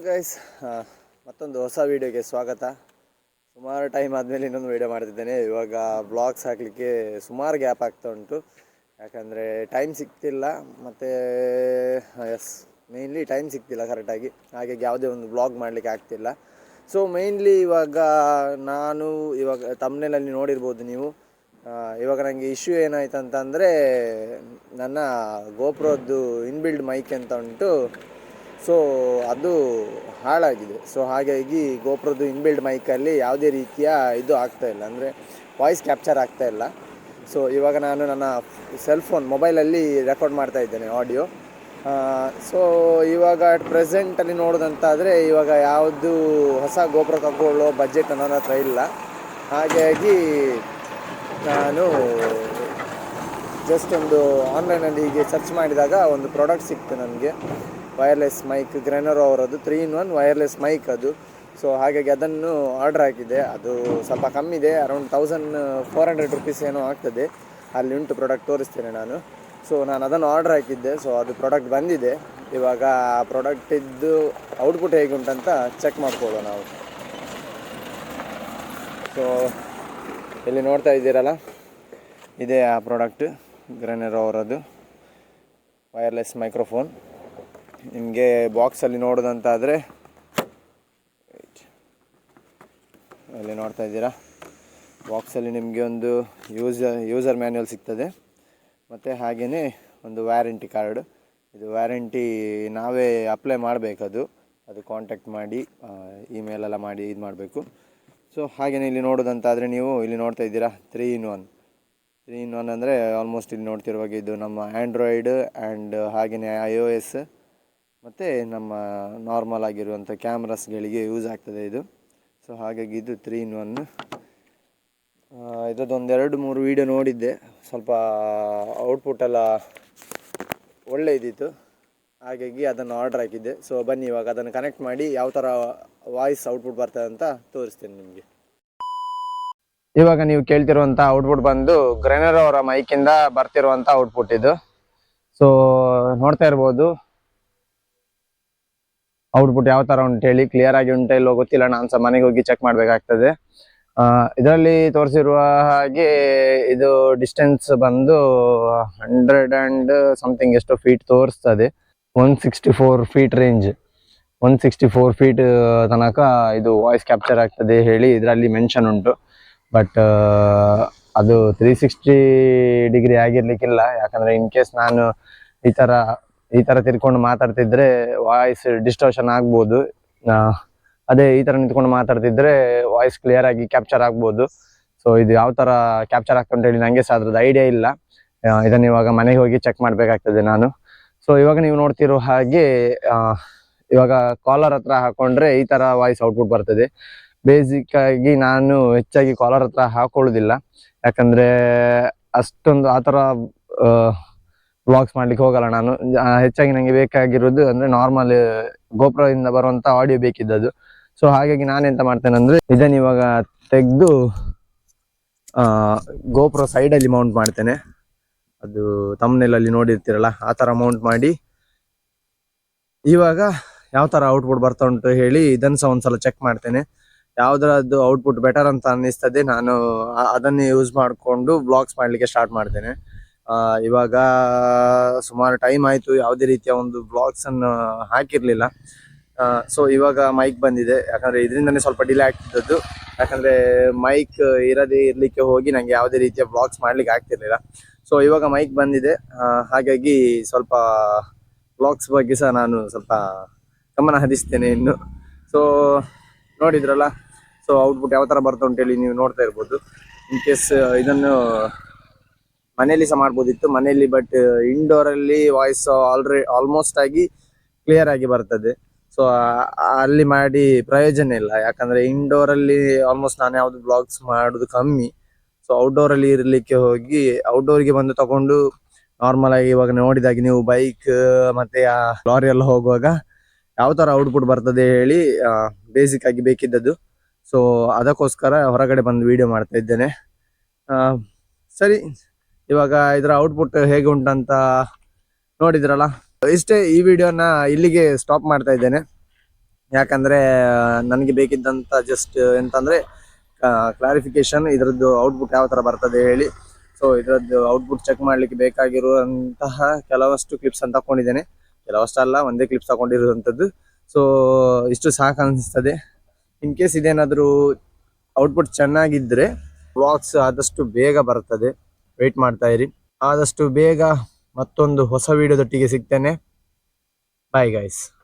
Guys, ಮತ್ತೊಂದು ಹೊಸ ವೀಡಿಯೋಗೆ ಸ್ವಾಗತ. ಸುಮಾರು ಟೈಮ್ ಆದಮೇಲೆ ಇನ್ನೊಂದು ವೀಡಿಯೋ ಮಾಡ್ತಿದ್ದೇನೆ. ಇವಾಗ ಬ್ಲಾಗ್ಸ್ ಹಾಕಲಿಕ್ಕೆ ಸುಮಾರು ಗ್ಯಾಪ್ ಆಗ್ತಾ ಉಂಟು, ಯಾಕಂದರೆ ಟೈಮ್ ಸಿಗ್ತಿಲ್ಲ. ಮತ್ತು ಮೇಯ್ನ್ಲಿ ಟೈಮ್ ಸಿಗ್ತಿಲ್ಲ ಕರೆಕ್ಟಾಗಿ, ಹಾಗಾಗಿ ಯಾವುದೇ ಒಂದು ಬ್ಲಾಗ್ ಮಾಡಲಿಕ್ಕೆ ಆಗ್ತಿಲ್ಲ. ಸೊ ಮೇಯ್ನ್ಲಿ ಇವಾಗ ನಾನು ತಮ್ನೇಲಲ್ಲಿ ನೋಡಿರ್ಬೋದು ನೀವು. ಇವಾಗ ನನಗೆ ಇಶ್ಯೂ ಏನಾಯ್ತು ಅಂತಂದರೆ, ನನ್ನ ಗೋಪ್ರೋದ್ದು ಇನ್ಬಿಲ್ಡ್ ಮೈಕ್ ಅಂತ ಉಂಟು, ಸೊ ಅದು ಹಾಳಾಗಿದೆ. ಸೊ ಹಾಗಾಗಿ ಗೋಪ್ರೋದು ಇನ್ಬಿಲ್ಡ್ ಮೈಕಲ್ಲಿ ಯಾವುದೇ ರೀತಿಯ ಇದು ಆಗ್ತಾಯಿಲ್ಲ, ಅಂದರೆ ವಾಯ್ಸ್ ಕ್ಯಾಪ್ಚರ್ ಆಗ್ತಾಯಿಲ್ಲ. ಸೊ ಇವಾಗ ನಾನು ನನ್ನ ಮೊಬೈಲಲ್ಲಿ ರೆಕಾರ್ಡ್ ಮಾಡ್ತಾ ಇದ್ದೇನೆ ಆಡಿಯೋ. ಸೊ ಇವಾಗ ಪ್ರೆಸೆಂಟಲ್ಲಿ ನೋಡೋದಂತಾದರೆ ಇವಾಗ ಯಾವುದು ಹೊಸ ಗೋಪ್ರೋ ತಗೊಳ್ಳೋ ಬಜೆಟ್ ನನ್ನ ಹತ್ರ ಇಲ್ಲ. ಹಾಗಾಗಿ ನಾನು ಜಸ್ಟ್ ಒಂದು ಆನ್ಲೈನಲ್ಲಿ ಹೀಗೆ ಸರ್ಚ್ ಮಾಡಿದಾಗ ಒಂದು ಪ್ರಾಡಕ್ಟ್ ಸಿಕ್ತು ನನಗೆ, ವೈರ್ಲೆಸ್ ಮೈಕ್, ಗ್ರೆನರೋ ಅವರದ್ದು 3-in-1 ವೈರ್ಲೆಸ್ ಮೈಕ್ ಅದು. ಸೊ ಹಾಗಾಗಿ ಅದನ್ನು ಆರ್ಡ್ರ್ ಹಾಕಿದೆ. ಅದು ಸ್ವಲ್ಪ ಕಮ್ಮಿದೆ, ಅರೌಂಡ್ 1400 ರುಪೀಸ್ ಏನೋ ಆಗ್ತದೆ. ಅಲ್ಲಿ ಉಂಟು ಪ್ರಾಡಕ್ಟ್, ತೋರಿಸ್ತೇನೆ ನಾನು. ಸೊ ನಾನು ಅದನ್ನು ಆರ್ಡ್ರ್ ಹಾಕಿದ್ದೆ. ಸೊ ಅದು ಪ್ರಾಡಕ್ಟ್ ಬಂದಿದೆ. ಇವಾಗ ಆ ಪ್ರಾಡಕ್ಟಿದ್ದು ಔಟ್ಪುಟ್ ಹೇಗುಂಟಂತ ಚೆಕ್ ಮಾಡ್ಕೊಳ್ಳೋ ನಾವು. ಸೊ ಇಲ್ಲಿ ನೋಡ್ತಾ ಇದ್ದೀರಲ್ಲ, ಇದೇ ಆ ಪ್ರಾಡಕ್ಟ್, ಗ್ರೆನರೋ ಅವರದ್ದು ವೈರ್ಲೆಸ್ ಮೈಕ್ರೋಫೋನ್. ನಿಮಗೆ ಬಾಕ್ಸಲ್ಲಿ ನೋಡೋದಂತಾದರೆ ಇಲ್ಲಿ ನೋಡ್ತಾ ಇದ್ದೀರಾ, ಬಾಕ್ಸಲ್ಲಿ ನಿಮಗೆ ಒಂದು ಯೂಸರ್ ಮ್ಯಾನ್ಯುವಲ್ ಸಿಗ್ತದೆ, ಮತ್ತು ಹಾಗೆಯೇ ಒಂದು ವ್ಯಾರಂಟಿ ಕಾರ್ಡ್. ಇದು ವ್ಯಾರಂಟಿ ನಾವೇ ಅಪ್ಲೈ ಮಾಡಬೇಕದು, ಅದು ಕಾಂಟ್ಯಾಕ್ಟ್ ಮಾಡಿ ಇಮೇಲೆಲ್ಲ ಮಾಡಿ ಇದು ಮಾಡಬೇಕು. ಸೊ ಹಾಗೆಯೇ ಇಲ್ಲಿ ನೋಡೋದಂತಾದರೆ ನೀವು ಇಲ್ಲಿ ನೋಡ್ತಾ ಇದ್ದೀರಾ 3-in-1 ಅಂದರೆ ಆಲ್ಮೋಸ್ಟ್ ಇಲ್ಲಿ ನೋಡ್ತಿರುವಾಗ ಇದು ನಮ್ಮ ಆ್ಯಂಡ್ರಾಯ್ಡ್ ಆ್ಯಂಡ್ ಹಾಗೆಯೇ iOS ಮತ್ತು ನಮ್ಮ ನಾರ್ಮಲ್ ಆಗಿರುವಂಥ ಕ್ಯಾಮ್ರಸ್ಗಳಿಗೆ ಯೂಸ್ ಆಗ್ತದೆ ಇದು. ಸೊ ಹಾಗಾಗಿ ಇದು 3-in-1. ಇದೊಂದು 2-3 ವೀಡಿಯೋ ನೋಡಿದ್ದೆ, ಸ್ವಲ್ಪ ಔಟ್ಪುಟ್ಟೆಲ್ಲ ಒಳ್ಳೆ ಇದ್ದಿತ್ತು, ಹಾಗಾಗಿ ಅದನ್ನು ಆರ್ಡ್ರ್ ಹಾಕಿದ್ದೆ. ಸೊ ಬನ್ನಿ ಇವಾಗ ಅದನ್ನು ಕನೆಕ್ಟ್ ಮಾಡಿ ಯಾವ ಥರ ವಾಯ್ಸ್ ಔಟ್ಪುಟ್ ಬರ್ತದೆ ಅಂತ ತೋರಿಸ್ತೇನೆ ನಿಮಗೆ. ಇವಾಗ ನೀವು ಕೇಳ್ತಿರುವಂಥ ಔಟ್ಪುಟ್ ಬಂದು ಗ್ರೆನರೋ ಅವರ ಮೈಕಿಂದ ಬರ್ತಿರುವಂಥ ಔಟ್ಪುಟ್ ಇದು. ಸೊ ನೋಡ್ತಾ ಇರ್ಬೋದು ಔಟ್ಪುಟ್ ಯಾವ ಥರ ಉಂಟೇಳಿ, ಕ್ಲಿಯರ್ ಆಗಿ ಉಂಟು ಇಲ್ಲೋ ಗೊತ್ತಿಲ್ಲ, ನಾನು ಸಹ ಮನೆಗೆ ಹೋಗಿ ಚೆಕ್ ಮಾಡಬೇಕಾಗ್ತದೆ. ಇದರಲ್ಲಿ ತೋರಿಸಿರುವ ಹಾಗೆ ಇದು ಡಿಸ್ಟೆನ್ಸ್ ಬಂದು 100 ಸಮಥಿಂಗ್ ಎಷ್ಟು ಫೀಟ್ ತೋರಿಸ್ತದೆ. 164 ಫೀಟ್ ರೇಂಜ್, 164 ಫೀಟ್ ತನಕ ಇದು ವಾಯ್ಸ್ ಕ್ಯಾಪ್ಚರ್ ಆಗ್ತದೆ ಹೇಳಿ ಇದರಲ್ಲಿ ಮೆನ್ಷನ್ ಉಂಟು. ಬಟ್ ಅದು 360 ಡಿಗ್ರಿ ಆಗಿರ್ಲಿಕ್ಕಿಲ್ಲ, ಯಾಕಂದರೆ ಇನ್ ಕೇಸ್ ನಾನು ಈ ಥರ ತಿರ್ಕೊಂಡು ಮಾತಾಡ್ತಿದ್ರೆ ವಾಯ್ಸ್ ಡಿಸ್ಟೋರ್ಷನ್ ಆಗ್ಬೋದು. ಅದೇ ಈ ಥರ ನಿಂತ್ಕೊಂಡು ಮಾತಾಡ್ತಿದ್ರೆ ವಾಯ್ಸ್ ಕ್ಲಿಯರ್ ಆಗಿ ಕ್ಯಾಪ್ಚರ್ ಆಗ್ಬೋದು. ಸೊ ಇದು ಯಾವ ಥರ ಕ್ಯಾಪ್ಚರ್ ಆಗ್ತದೆ ಅಂತೇಳಿ ನನಗೆ ಸಹ ಅದ್ರದ್ದು ಐಡಿಯಾ ಇಲ್ಲ. ಇದನ್ನು ಇವಾಗ ಮನೆಗೆ ಹೋಗಿ ಚೆಕ್ ಮಾಡಬೇಕಾಗ್ತದೆ ನಾನು. ಸೊ ಇವಾಗ ನೀವು ನೋಡ್ತಿರೋ ಹಾಗೆ ಇವಾಗ ಕಾಲರ್ ಹತ್ರ ಹಾಕೊಂಡ್ರೆ ಈ ಥರ ವಾಯ್ಸ್ ಔಟ್ಪುಟ್ ಬರ್ತದೆ. ಬೇಸಿಕ್ ಆಗಿ ನಾನು ಹೆಚ್ಚಾಗಿ ಕಾಲರ್ ಹತ್ರ ಹಾಕೊಳ್ಳೋದಿಲ್ಲ, ಯಾಕಂದರೆ ಅಷ್ಟೊಂದು ಆ ಥರ ವ್ಲಾಗ್ಸ್ ಮಾಡ್ಲಿಕ್ಕೆ ಹೋಗಲ್ಲ ನಾನು. ಹೆಚ್ಚಾಗಿ ನನಗೆ ಬೇಕಾಗಿರೋದು ಅಂದರೆ ನಾರ್ಮಲ್ ಗೋಪ್ರೋ ಇಂದ ಬರುವಂಥ ಆಡಿಯೋ ಬೇಕಿದ್ದದು. ಸೊ ಹಾಗಾಗಿ ನಾನೆಂತ ಮಾಡ್ತೇನೆ ಅಂದರೆ ಇದನ್ನು ಇವಾಗ ತೆಗೆದು ಗೋಪ್ರೋ ಸೈಡಲ್ಲಿ ಮೌಂಟ್ ಮಾಡ್ತೇನೆ. ಅದು ತಮ್ನೇಲಲ್ಲಿ ನೋಡಿರ್ತೀರಲ್ಲ, ಆ ಥರ ಮೌಂಟ್ ಮಾಡಿ ಇವಾಗ ಯಾವ ಥರ ಔಟ್ಪುಟ್ ಬರ್ತಾ ಉಂಟು ಹೇಳಿ ಇದನ್ನು ಸಹ ಒಂದ್ಸಲ ಚೆಕ್ ಮಾಡ್ತೇನೆ. ಯಾವುದ್ರದ್ದು ಔಟ್ಪುಟ್ ಬೆಟರ್ ಅಂತ ಅನ್ನಿಸ್ತದೆ ನಾನು ಅದನ್ನೇ ಯೂಸ್ ಮಾಡಿಕೊಂಡು ಬ್ಲಾಗ್ಸ್ ಮಾಡಲಿಕ್ಕೆ ಸ್ಟಾರ್ಟ್ ಮಾಡ್ತೇನೆ. ಇವಾಗ ಸುಮಾರು ಟೈಮ್ ಆಯಿತು, ಯಾವುದೇ ರೀತಿಯ ಒಂದು ಬ್ಲಾಗ್ಸನ್ನು ಹಾಕಿರಲಿಲ್ಲ. ಸೊ ಇವಾಗ ಮೈಕ್ ಬಂದಿದೆ, ಯಾಕಂದರೆ ಇದರಿಂದನೇ ಸ್ವಲ್ಪ ಡಿಲೇ ಆಗ್ತಿದ್ದದ್ದು. ಯಾಕಂದರೆ ಮೈಕ್ ಇರದೇ ಇರಲಿಕ್ಕೆ ಹೋಗಿ ನನಗೆ ಯಾವುದೇ ರೀತಿಯ ಬ್ಲಾಗ್ಸ್ ಮಾಡಲಿಕ್ಕೆ ಆಗ್ತಿರ್ಲಿಲ್ಲ. ಸೊ ಇವಾಗ ಮೈಕ್ ಬಂದಿದೆ, ಹಾಗಾಗಿ ಸ್ವಲ್ಪ ಬ್ಲಾಗ್ಸ್ ಬಗ್ಗೆ ಸಹ ನಾನು ಸ್ವಲ್ಪ ಗಮನ ಹರಿಸ್ತೇನೆ ಇನ್ನು. ಸೊ ನೋಡಿದ್ರಲ್ಲ, ಸೊ ಔಟ್ಪುಟ್ ಯಾವ ಥರ ಬರ್ತಾ ಉಂಟೇಳಿ ನೀವು ನೋಡ್ತಾ ಇರ್ಬೋದು. ಇನ್ ಕೇಸ್ ಇದನ್ನು ಮನೆಯಲ್ಲಿ ಸಹ ಮಾಡ್ಬೋದಿತ್ತು ಮನೆಯಲ್ಲಿ, ಬಟ್ ಇಂಡೋರಲ್ಲಿ ವಾಯ್ಸ್ ಆಲ್ಮೋಸ್ಟ್ ಆಗಿ ಕ್ಲಿಯರ್ ಆಗಿ ಬರ್ತದೆ. ಸೊ ಅಲ್ಲಿ ಮಾಡಿ ಪ್ರಯೋಜನ ಇಲ್ಲ, ಯಾಕಂದರೆ ಇಂಡೋರಲ್ಲಿ ಆಲ್ಮೋಸ್ಟ್ ನಾನು ಯಾವುದು ಬ್ಲಾಗ್ಸ್ ಮಾಡೋದು ಕಮ್ಮಿ. ಸೊ ಔಟ್ಡೋರಲ್ಲಿ ಇರಲಿಕ್ಕೆ ಹೋಗಿ ಔಟ್ಡೋರಿಗೆ ಬಂದು ತಗೊಂಡು ನಾರ್ಮಲ್ ಆಗಿ ಇವಾಗ ನೋಡಿದಾಗೆ ನೀವು ಬೈಕ್ ಮತ್ತು ಆ ಲಾರಿ ಎಲ್ಲ ಹೋಗುವಾಗ ಯಾವ ಥರ ಔಟ್ಪುಟ್ ಬರ್ತದೆ ಹೇಳಿ ಬೇಸಿಕ್ ಆಗಿ ಬೇಕಿದ್ದದ್ದು. ಸೊ ಅದಕ್ಕೋಸ್ಕರ ಹೊರಗಡೆ ಬಂದು ವಿಡಿಯೋ ಮಾಡ್ತಾ ಇದ್ದೇನೆ. ಸರಿ, ಇವಾಗ ಇದರ ಔಟ್ಪುಟ್ ಹೇಗೆ ಉಂಟಂತ ನೋಡಿದ್ರಲ್ಲ, ಇಷ್ಟೇ. ಈ ವಿಡಿಯೋನ ಇಲ್ಲಿಗೆ ಸ್ಟಾಪ್ ಮಾಡ್ತಾ ಇದ್ದೇನೆ. ಯಾಕಂದ್ರೆ ನನಗೆ ಬೇಕಿದ್ದಂತ ಜಸ್ಟ್ ಎಂತಂದ್ರೆ ಕ್ಲಾರಿಫಿಕೇಶನ್ ಇದರದ್ದು ಔಟ್ಪುಟ್ ಯಾವ ತರ ಬರ್ತದೆ ಹೇಳಿ. ಸೊ ಇದರದ್ದು ಔಟ್ಪುಟ್ ಚೆಕ್ ಮಾಡ್ಲಿಕ್ಕೆ ಬೇಕಾಗಿರುವಂತಹ ಕೆಲವಷ್ಟು ಕ್ಲಿಪ್ಸ್ ಅಂತ ತಕೊಂಡಿದ್ದೇನೆ. ಕೆಲವಷ್ಟು ಅಲ್ಲ, ಒಂದೇ ಕ್ಲಿಪ್ಸ್ ತಗೊಂಡಿರುವಂತದ್ದು. ಸೊ ಇಷ್ಟು ಸಾಕು ಅನಿಸ್ತದೆ. ಇನ್ ಕೇಸ್ ಇದೇನಾದ್ರೂ ಔಟ್ಪುಟ್ ಚೆನ್ನಾಗಿದ್ರೆ ವ್ಲಾಗ್ಸ್ ಆದಷ್ಟು ಬೇಗ ಬರ್ತದೆ. ವೆಯ್ಟ್ ಮಾಡ್ತಾ ಇರಿ. ಆದಷ್ಟು ಬೇಗ ಮತ್ತೊಂದು ಹೊಸ ವಿಡಿಯೋದೊಟ್ಟಿಗೆ ಸಿಗ್ತೇನೆ. Bye guys.